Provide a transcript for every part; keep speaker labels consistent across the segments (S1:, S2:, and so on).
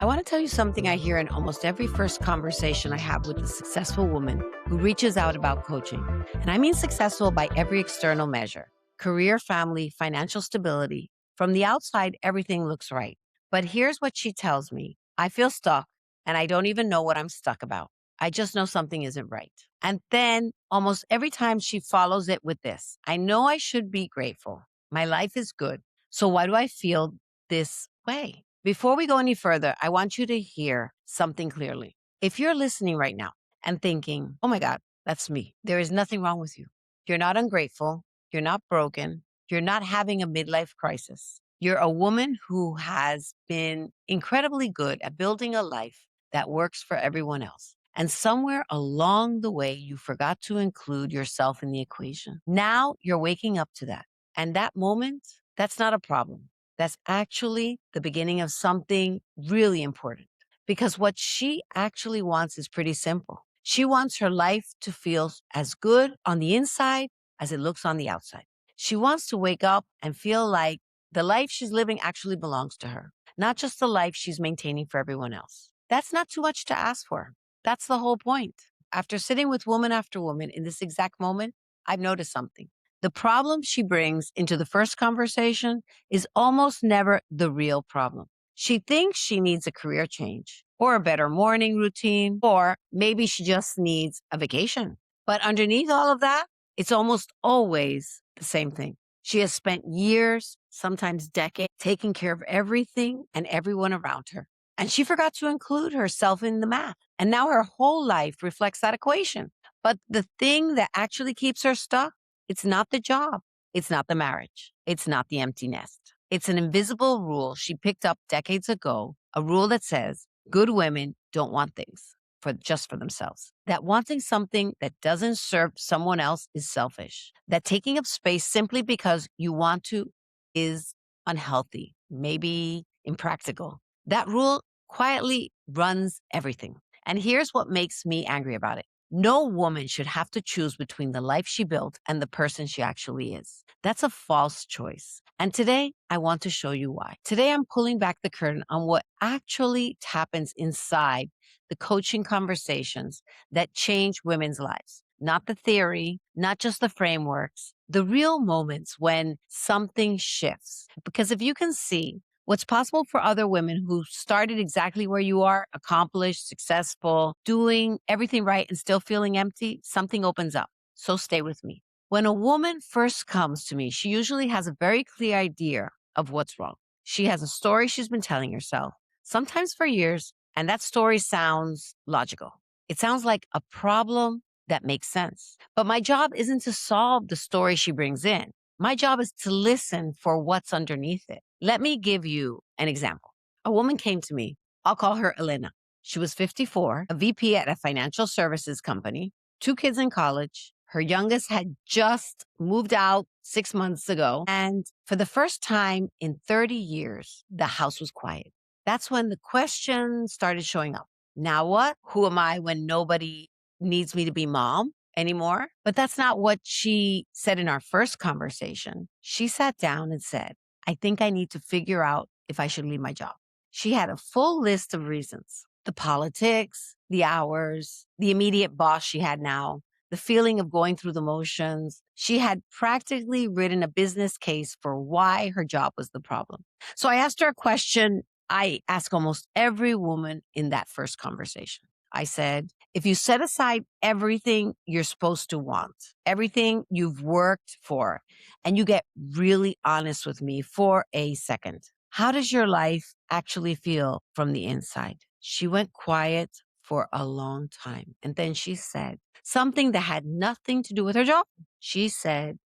S1: I want to tell you something I hear in almost every first conversation I have with a successful woman who reaches out about coaching. And I mean successful by every external measure: career, family, financial stability. From the outside, everything looks right. But here's what she tells me: I feel stuck and I don't even know what I'm stuck about. I just know something isn't right. And then almost every time she follows it with this: I know I should be grateful. My life is good. So why do I feel this way? Before we go any further, I want you to hear something clearly. If you're listening right now and thinking, oh my God, that's me, there is nothing wrong with you. You're not ungrateful. You're not broken. You're not having a midlife crisis. You're a woman who has been incredibly good at building a life that works for everyone else. And somewhere along the way, you forgot to include yourself in the equation. Now you're waking up to that. And that moment, that's not a problem. That's actually the beginning of something really important, because what she actually wants is pretty simple. She wants her life to feel as good on the inside as it looks on the outside. She wants to wake up and feel like the life she's living actually belongs to her, not just the life she's maintaining for everyone else. That's not too much to ask for. That's the whole point. After sitting with woman after woman in this exact moment, I've noticed something. The problem she brings into the first conversation is almost never the real problem. She thinks she needs a career change or a better morning routine, or maybe she just needs a vacation. But underneath all of that, it's almost always the same thing. She has spent years, sometimes decades, taking care of everything and everyone around her. And she forgot to include herself in the math. And now her whole life reflects that equation. But the thing that actually keeps her stuck, it's not the job. It's not the marriage. It's not the empty nest. It's an invisible rule she picked up decades ago, a rule that says good women don't want things for just for themselves. That wanting something that doesn't serve someone else is selfish. That taking up space simply because you want to is unhealthy, maybe impractical. That rule quietly runs everything. And here's what makes me angry about it. No woman should have to choose between the life she built and the person she actually is. That's a false choice. And today, I want to show you why. Today, I'm pulling back the curtain on what actually happens inside the coaching conversations that change women's lives. Not the theory, not just the frameworks, the real moments when something shifts. Because if you can see what's possible for other women who started exactly where you are, accomplished, successful, doing everything right and still feeling empty, something opens up. So stay with me. When a woman first comes to me, she usually has a very clear idea of what's wrong. She has a story she's been telling herself, sometimes for years, and that story sounds logical. It sounds like a problem that makes sense. But my job isn't to solve the story she brings in. My job is to listen for what's underneath it. Let me give you an example. A woman came to me. I'll call her Elena. She was 54, a VP at a financial services company, two kids in college. Her youngest had just moved out 6 months ago. And for the first time in 30 years, the house was quiet. That's when the question started showing up. Now what? Who am I when nobody needs me to be mom anymore? But that's not what she said in our first conversation. She sat down and said, I think I need to figure out if I should leave my job. She had a full list of reasons: the politics, the hours, the immediate boss she had now, the feeling of going through the motions. She had practically written a business case for why her job was the problem. So I asked her a question I ask almost every woman in that first conversation. I said, if you set aside everything you're supposed to want, everything you've worked for, and you get really honest with me for a second, how does your life actually feel from the inside? She went quiet for a long time. And then she said something that had nothing to do with her job. She said,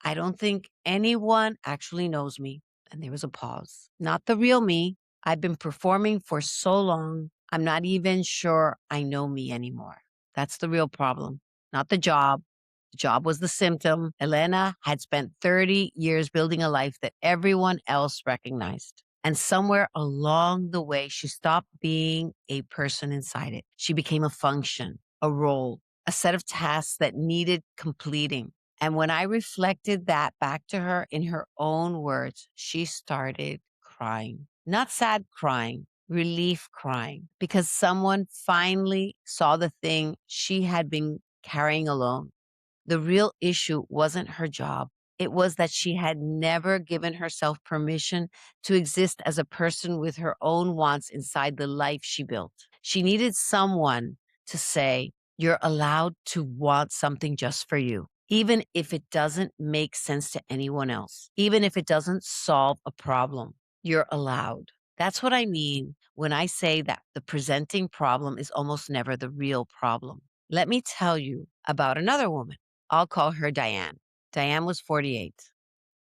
S1: I don't think anyone actually knows me. And there was a pause. Not the real me. I've been performing for so long, I'm not even sure I know me anymore. That's the real problem, not the job. The job was the symptom. Elena had spent 30 years building a life that everyone else recognized. And somewhere along the way, she stopped being a person inside it. She became a function, a role, a set of tasks that needed completing. And when I reflected that back to her in her own words, she started crying. Not sad crying, relief crying because someone finally saw the thing she had been carrying alone. The real issue wasn't her job. It was that she had never given herself permission to exist as a person with her own wants inside the life she built. She needed someone to say, "You're allowed to want something just for you, even if it doesn't make sense to anyone else, even if it doesn't solve a problem. You're allowed." That's what I mean when I say that the presenting problem is almost never the real problem. Let me tell you about another woman. I'll call her Diane. Diane was 48,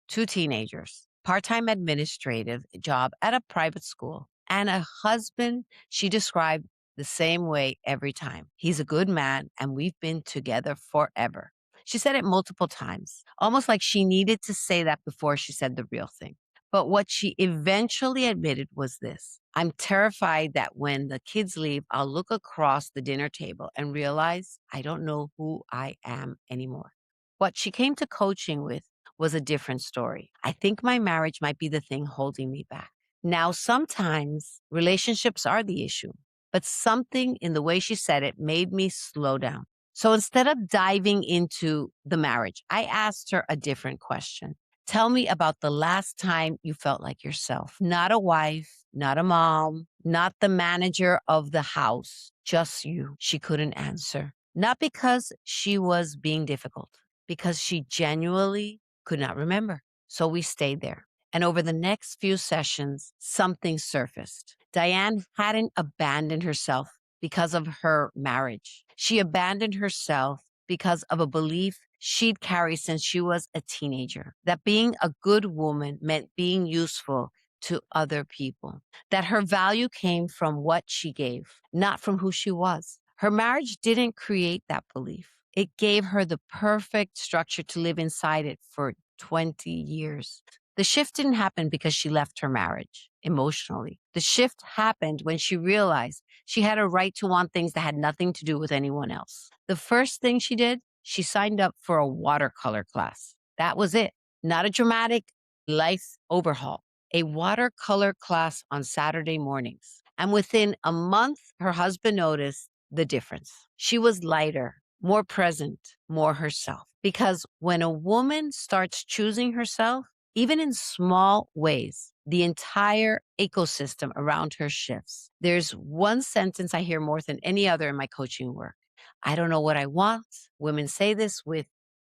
S1: two teenagers, part-time administrative job at a private school, and a husband she described the same way every time. He's a good man, and we've been together forever. She said it multiple times, almost like she needed to say that before she said the real thing. But what she eventually admitted was this: "I'm terrified that when the kids leave, I'll look across the dinner table and realize I don't know who I am anymore." What she came to coaching with was a different story. "I think my marriage might be the thing holding me back." Now, sometimes relationships are the issue, but something in the way she said it made me slow down. So instead of diving into the marriage, I asked her a different question. "Tell me about the last time you felt like yourself, not a wife, not a mom, not the manager of the house, just you." She couldn't answer. Not because she was being difficult, because she genuinely could not remember. So we stayed there. And over the next few sessions, something surfaced. Diane hadn't abandoned herself because of her marriage. She abandoned herself because of a belief she'd carried since she was a teenager, that being a good woman meant being useful to other people, that her value came from what she gave, not from who she was. Her marriage didn't create that belief. It gave her the perfect structure to live inside it for 20 years. The shift didn't happen because she left her marriage emotionally. The shift happened when she realized she had a right to want things that had nothing to do with anyone else. The first thing she did, she signed up for a watercolor class. That was it. Not a dramatic life overhaul, a watercolor class on Saturday mornings. And within a month, her husband noticed the difference. She was lighter, more present, more herself. Because when a woman starts choosing herself, even in small ways, the entire ecosystem around her shifts. There's one sentence I hear more than any other in my coaching work: "I don't know what I want." Women say this with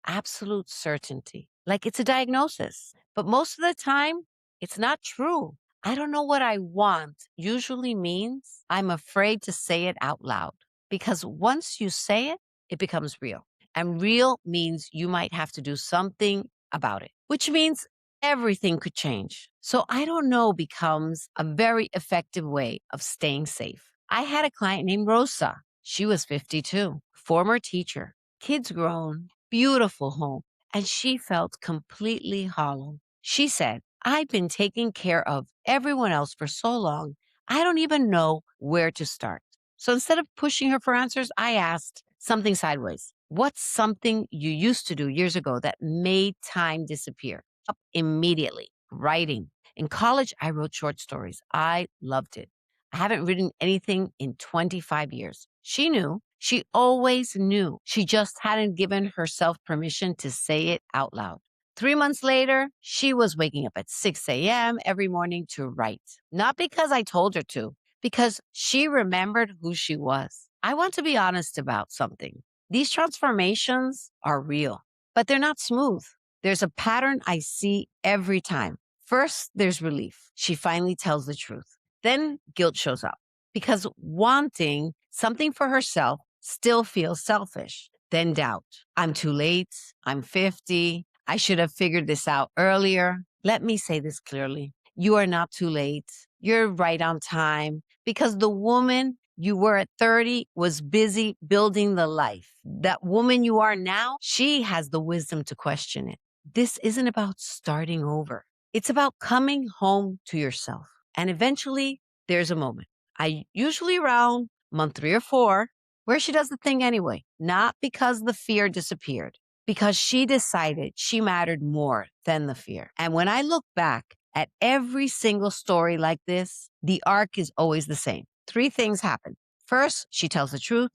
S1: absolute certainty, like it's a diagnosis. But most of the time, it's not true. "I don't know what I want" usually means I'm afraid to say it out loud. Because once you say it, it becomes real. And real means you might have to do something about it, which means everything could change. So "I don't know" becomes a very effective way of staying safe. I had a client named Rosa. She was 52, former teacher, kids grown, beautiful home, and she felt completely hollow. She said, "I've been taking care of everyone else for so long, I don't even know where to start." So instead of pushing her for answers, I asked something sideways. "What's something you used to do years ago that made time disappear?" Up immediately. Writing. In college, I wrote short stories. I loved it. I haven't written anything in 25 years. She knew. She always knew. She just hadn't given herself permission to say it out loud. 3 months later, she was waking up at 6 a.m. every morning to write. Not because I told her to, because she remembered who she was. I want to be honest about something. These transformations are real, but they're not smooth. There's a pattern I see every time. First, there's relief. She finally tells the truth. Then guilt shows up because wanting something for herself still feels selfish. Then doubt. "I'm too late. I'm 50. I should have figured this out earlier." Let me say this clearly. You are not too late. You're right on time, because the woman you were at 30 was busy building the life. That woman you are now, she has the wisdom to question it. This isn't about starting over. It's about coming home to yourself. And eventually, there's a moment. I usually around month 3 or 4, where she does the thing anyway, not because the fear disappeared, because she decided she mattered more than the fear. And when I look back, At every single story like this, the arc is always the same. Three things happen. First, she tells the truth.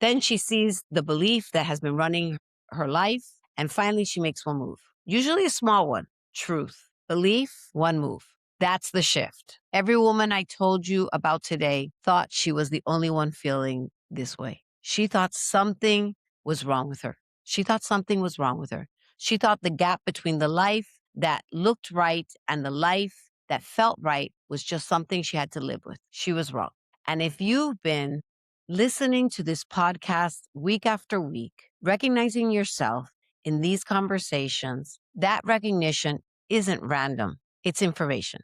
S1: Then she sees the belief that has been running her life. And finally, she makes one move, usually a small one. Truth, belief, one move. That's the shift. Every woman I told you about today thought she was the only one feeling this way. She thought something was wrong with her. She thought something was wrong with her. She thought the gap between the life that looked right and the life that felt right was just something she had to live with. She was wrong. And if you've been listening to this podcast week after week, recognizing yourself in these conversations, that recognition isn't random, it's information.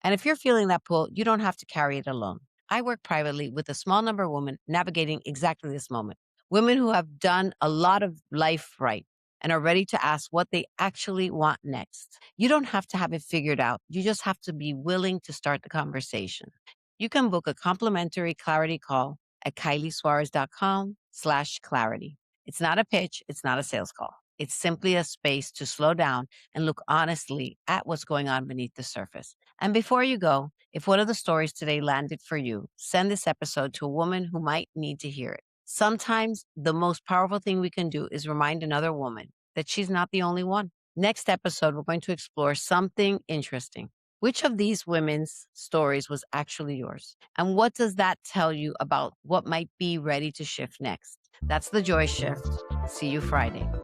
S1: And if you're feeling that pull, you don't have to carry it alone. I work privately with a small number of women navigating exactly this moment. Women who have done a lot of life right and are ready to ask what they actually want next. You don't have to have it figured out. You just have to be willing to start the conversation. You can book a complimentary clarity call at kyliesuarez.com/clarity. It's not a pitch. It's not a sales call. It's simply a space to slow down and look honestly at what's going on beneath the surface. And before you go, if one of the stories today landed for you, send this episode to a woman who might need to hear it. Sometimes the most powerful thing we can do is remind another woman that she's not the only one. Next episode, we're going to explore something interesting. Which of these women's stories was actually yours? And what does that tell you about what might be ready to shift next? That's the Joy Shift. See you Friday.